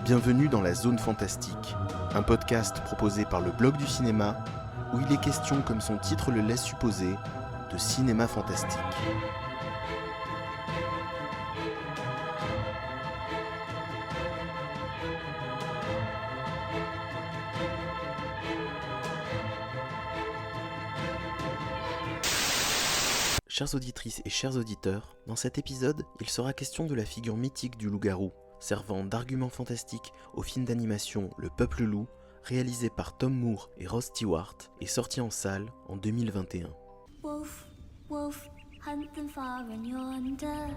Bienvenue dans la Zone Fantastique, un podcast proposé par le Blog du Cinéma, où il est question, comme son titre le laisse supposer, de cinéma fantastique. Chères auditrices et chers auditeurs, dans cet épisode, il sera question de la figure mythique du loup-garou, servant d'argument fantastique au film d'animation Le Peuple Loup, réalisé par Tom Moore et Ross Stewart, et sorti en salle en 2021. Wolf, wolf, hunt them far and yonder.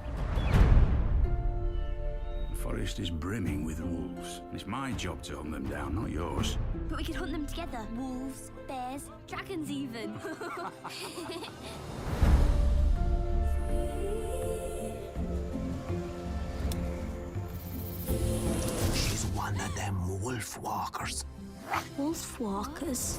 The forest is brimming with wolves. It's my job to hunt them down, not yours. But we could hunt them together. Wolves, bears, dragons even. She's one of them wolf walkers. Wolf walkers.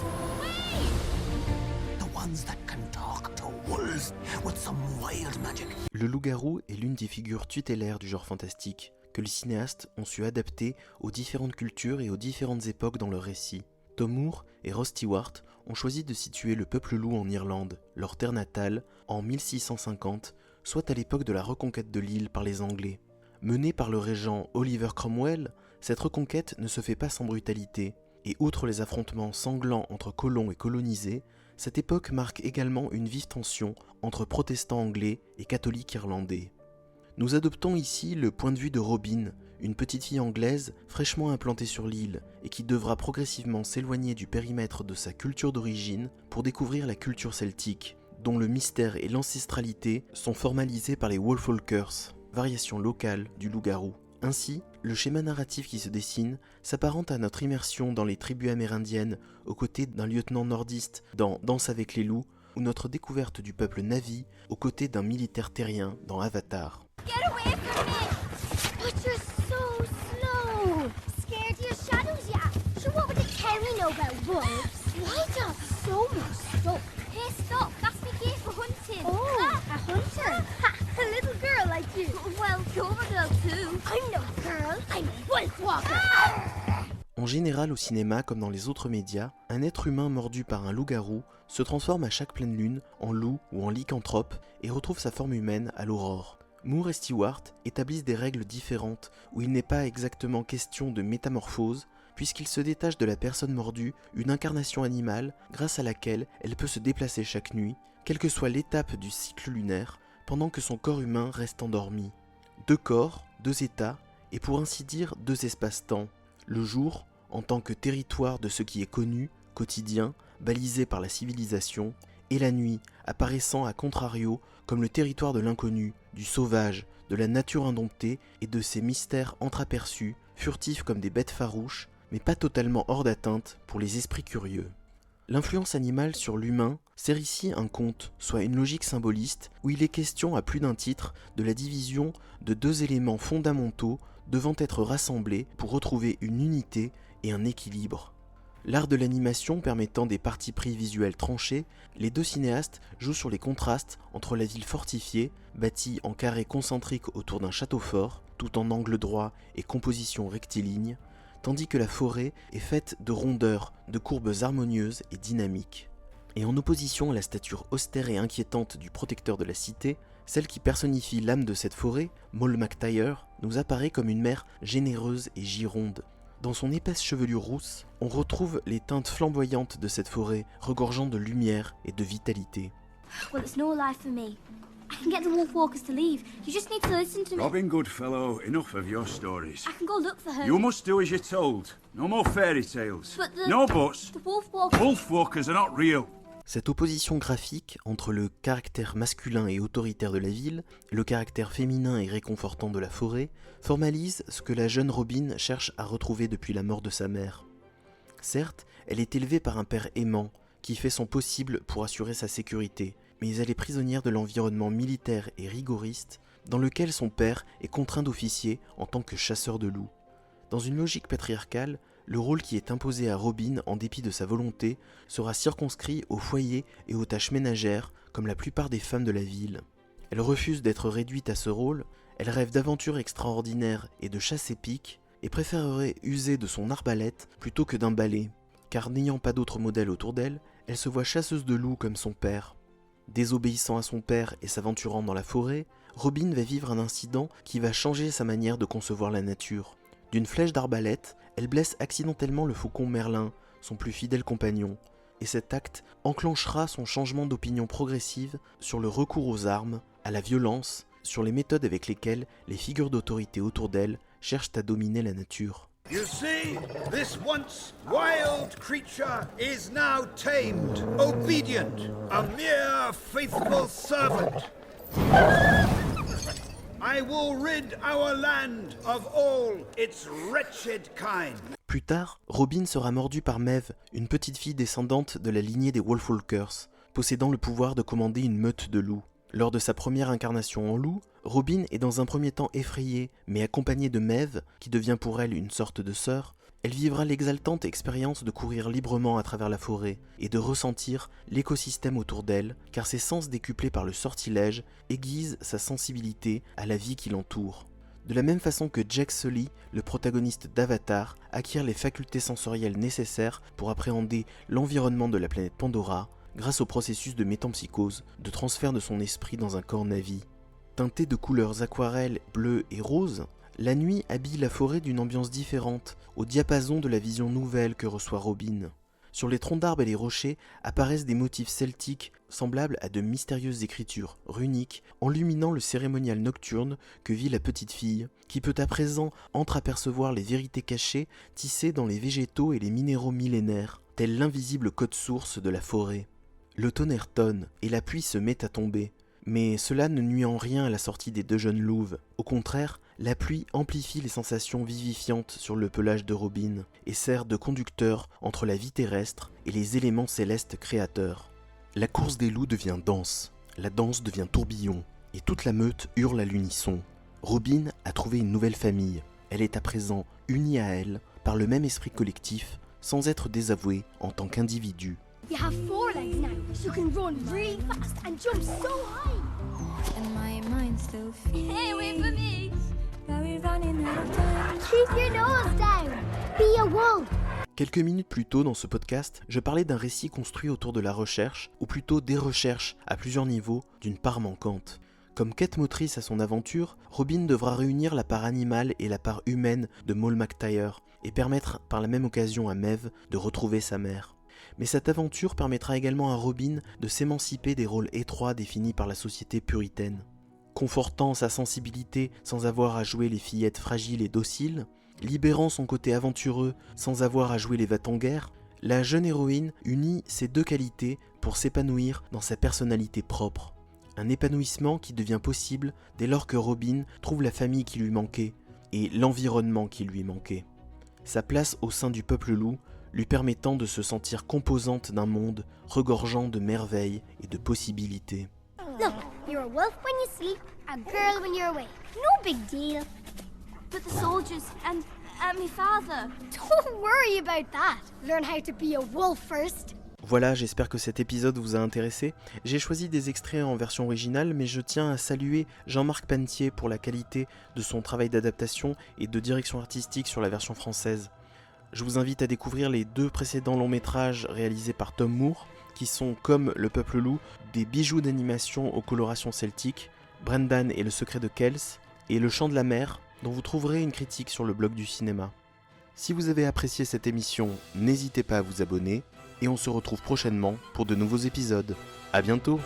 The ones that can talk to wolves with some wild magic. Le loup-garou est l'une des figures tutélaires du genre fantastique, que les cinéastes ont su adapter aux différentes cultures et aux différentes époques dans leur récit. Tom Moore et Ross Stewart ont choisi de situer le peuple loup en Irlande, leur terre natale, en 1650, soit à l'époque de la reconquête de l'île par les Anglais. Menée par le régent Oliver Cromwell, cette reconquête ne se fait pas sans brutalité, et outre les affrontements sanglants entre colons et colonisés, cette époque marque également une vive tension entre protestants anglais et catholiques irlandais. Nous adoptons ici le point de vue de Robin, une petite fille anglaise fraîchement implantée sur l'île et qui devra progressivement s'éloigner du périmètre de sa culture d'origine pour découvrir la culture celtique, dont le mystère et l'ancestralité sont formalisés par les Wolfwalkers, variation locale du loup-garou. Ainsi, le schéma narratif qui se dessine s'apparente à notre immersion dans les tribus amérindiennes aux côtés d'un lieutenant nordiste dans Danse avec les loups ou notre découverte du peuple Na'vi aux côtés d'un militaire terrien dans Avatar. Get away from me! But you're so slow. Scared of your shadows, yeah? So what would the Terry know about wolves? Why do you have so much stuff? Hey, stop! That's my gear for hunting. Oh, a hunter? Ha! A little girl like you. Well, you're a girl too. I'm no girl. I'm a wolf walker. En général, au cinéma comme dans les autres médias, un être humain mordu par un loup-garou se transforme à chaque pleine lune en loup ou en lycanthrope et retrouve sa forme humaine à l'aurore. Moore et Stewart établissent des règles différentes où il n'est pas exactement question de métamorphose, puisqu'il se détache de la personne mordue une incarnation animale grâce à laquelle elle peut se déplacer chaque nuit, quelle que soit l'étape du cycle lunaire, pendant que son corps humain reste endormi. 2 corps, 2 états, et pour ainsi dire 2 espaces-temps. Le jour, en tant que territoire de ce qui est connu, quotidien, balisé par la civilisation, et la nuit, apparaissant à contrario comme le territoire de l'inconnu, du sauvage, de la nature indomptée et de ses mystères entreaperçus, furtifs comme des bêtes farouches, mais pas totalement hors d'atteinte pour les esprits curieux. L'influence animale sur l'humain sert ici un conte, soit une logique symboliste, où il est question à plus d'un titre de la division de 2 éléments fondamentaux devant être rassemblés pour retrouver une unité et un équilibre. L'art de l'animation permettant des partis pris visuels tranchés, les 2 cinéastes jouent sur les contrastes entre la ville fortifiée, bâtie en carré concentrique autour d'un château fort, tout en angle droit et composition rectiligne, tandis que la forêt est faite de rondeurs, de courbes harmonieuses et dynamiques. Et en opposition à la stature austère et inquiétante du protecteur de la cité, celle qui personnifie l'âme de cette forêt, Moll McTire, nous apparaît comme une mère généreuse et gironde. Dans son épaisse chevelure rousse, on retrouve les teintes flamboyantes de cette forêt, regorgeant de lumière et de vitalité. Well, it's no life for me. I can get the wolf walkers to leave. You just need to listen to me. Robin Goodfellow, enough of your stories. I can go look for her. You must do as you're told. No more fairy tales. But the- No buts. The wolf walkers. Wolfwalkers are not real. Cette opposition graphique entre le caractère masculin et autoritaire de la ville, le caractère féminin et réconfortant de la forêt, formalise ce que la jeune Robin cherche à retrouver depuis la mort de sa mère. Certes, elle est élevée par un père aimant, qui fait son possible pour assurer sa sécurité, mais elle est prisonnière de l'environnement militaire et rigoriste dans lequel son père est contraint d'officier en tant que chasseur de loups. Dans une logique patriarcale, le rôle qui est imposé à Robin en dépit de sa volonté sera circonscrit au foyer et aux tâches ménagères comme la plupart des femmes de la ville. Elle refuse d'être réduite à ce rôle, elle rêve d'aventures extraordinaires et de chasses épiques et préférerait user de son arbalète plutôt que d'un balai, car n'ayant pas d'autre modèle autour d'elle, elle se voit chasseuse de loups comme son père. Désobéissant à son père et s'aventurant dans la forêt, Robin va vivre un incident qui va changer sa manière de concevoir la nature. D'une flèche d'arbalète, elle blesse accidentellement le faucon Merlin, son plus fidèle compagnon, et cet acte enclenchera son changement d'opinion progressive sur le recours aux armes, à la violence, sur les méthodes avec lesquelles les figures d'autorité autour d'elle cherchent à dominer la nature. You see, this once wild creature is now tamed, obedient, a mere faithful servant. I will rid our land of all its wretched kind. Plus tard, Robin sera mordue par Maeve, une petite fille descendante de la lignée des Wolfwalkers, possédant le pouvoir de commander une meute de loups. Lors de sa première incarnation en loup, Robin est dans un premier temps effrayée, mais accompagnée de Maeve, qui devient pour elle une sorte de sœur, elle vivra l'exaltante expérience de courir librement à travers la forêt et de ressentir l'écosystème autour d'elle, car ses sens décuplés par le sortilège aiguisent sa sensibilité à la vie qui l'entoure. De la même façon que Jake Sully, le protagoniste d'Avatar, acquiert les facultés sensorielles nécessaires pour appréhender l'environnement de la planète Pandora, grâce au processus de métempsychose, de transfert de son esprit dans un corps Na'vi. Teintée de couleurs aquarelles bleues et roses, la nuit habille la forêt d'une ambiance différente, au diapason de la vision nouvelle que reçoit Robin. Sur les troncs d'arbres et les rochers apparaissent des motifs celtiques semblables à de mystérieuses écritures runiques, enluminant le cérémonial nocturne que vit la petite fille, qui peut à présent entreapercevoir les vérités cachées tissées dans les végétaux et les minéraux millénaires, tel l'invisible code source de la forêt. Le tonnerre tonne et la pluie se met à tomber, mais cela ne nuit en rien à la sortie des deux jeunes louves. Au contraire, la pluie amplifie les sensations vivifiantes sur le pelage de Robin et sert de conducteur entre la vie terrestre et les éléments célestes créateurs. La course des loups devient danse, la danse devient tourbillon, et toute la meute hurle à l'unisson. Robin a trouvé une nouvelle famille, elle est à présent unie à elle par le même esprit collectif, sans être désavouée en tant qu'individu. You have 4 legs now, so you can run really fast and jump so high. And my mind still feels. Hey, wait for me. That we're running out of time. Keep your nose down. Be a wolf. Quelques minutes plus tôt dans ce podcast, je parlais d'un récit construit autour de la recherche, ou plutôt des recherches à plusieurs niveaux, d'une part manquante. Comme quête motrice à son aventure, Robin devra réunir la part animale et la part humaine de Maul McTire, et permettre par la même occasion à Maeve de retrouver sa mère. Mais cette aventure permettra également à Robin de s'émanciper des rôles étroits définis par la société puritaine. Confortant sa sensibilité sans avoir à jouer les fillettes fragiles et dociles, libérant son côté aventureux sans avoir à jouer les va-t-en-guerre, la jeune héroïne unit ces deux qualités pour s'épanouir dans sa personnalité propre. Un épanouissement qui devient possible dès lors que Robin trouve la famille qui lui manquait et l'environnement qui lui manquait. Sa place au sein du peuple loup lui permettant de se sentir composante d'un monde regorgeant de merveilles et de possibilités. Look, you're a wolf when you sleep, a girl when you're awake. No big deal. But the soldiers and my father. Don't worry about that. Learn how to be a wolf first. Voilà, j'espère que cet épisode vous a intéressé. J'ai choisi des extraits en version originale, mais je tiens à saluer Jean-Marc Pantier pour la qualité de son travail d'adaptation et de direction artistique sur la version française. Je vous invite à découvrir les 2 précédents longs métrages réalisés par Tom Moore, qui sont, comme Le Peuple Loup, des bijoux d'animation aux colorations celtiques, Brendan et le secret de Kells, et Le Chant de la Mer, dont vous trouverez une critique sur le blog du cinéma. Si vous avez apprécié cette émission, n'hésitez pas à vous abonner, et on se retrouve prochainement pour de nouveaux épisodes. À bientôt!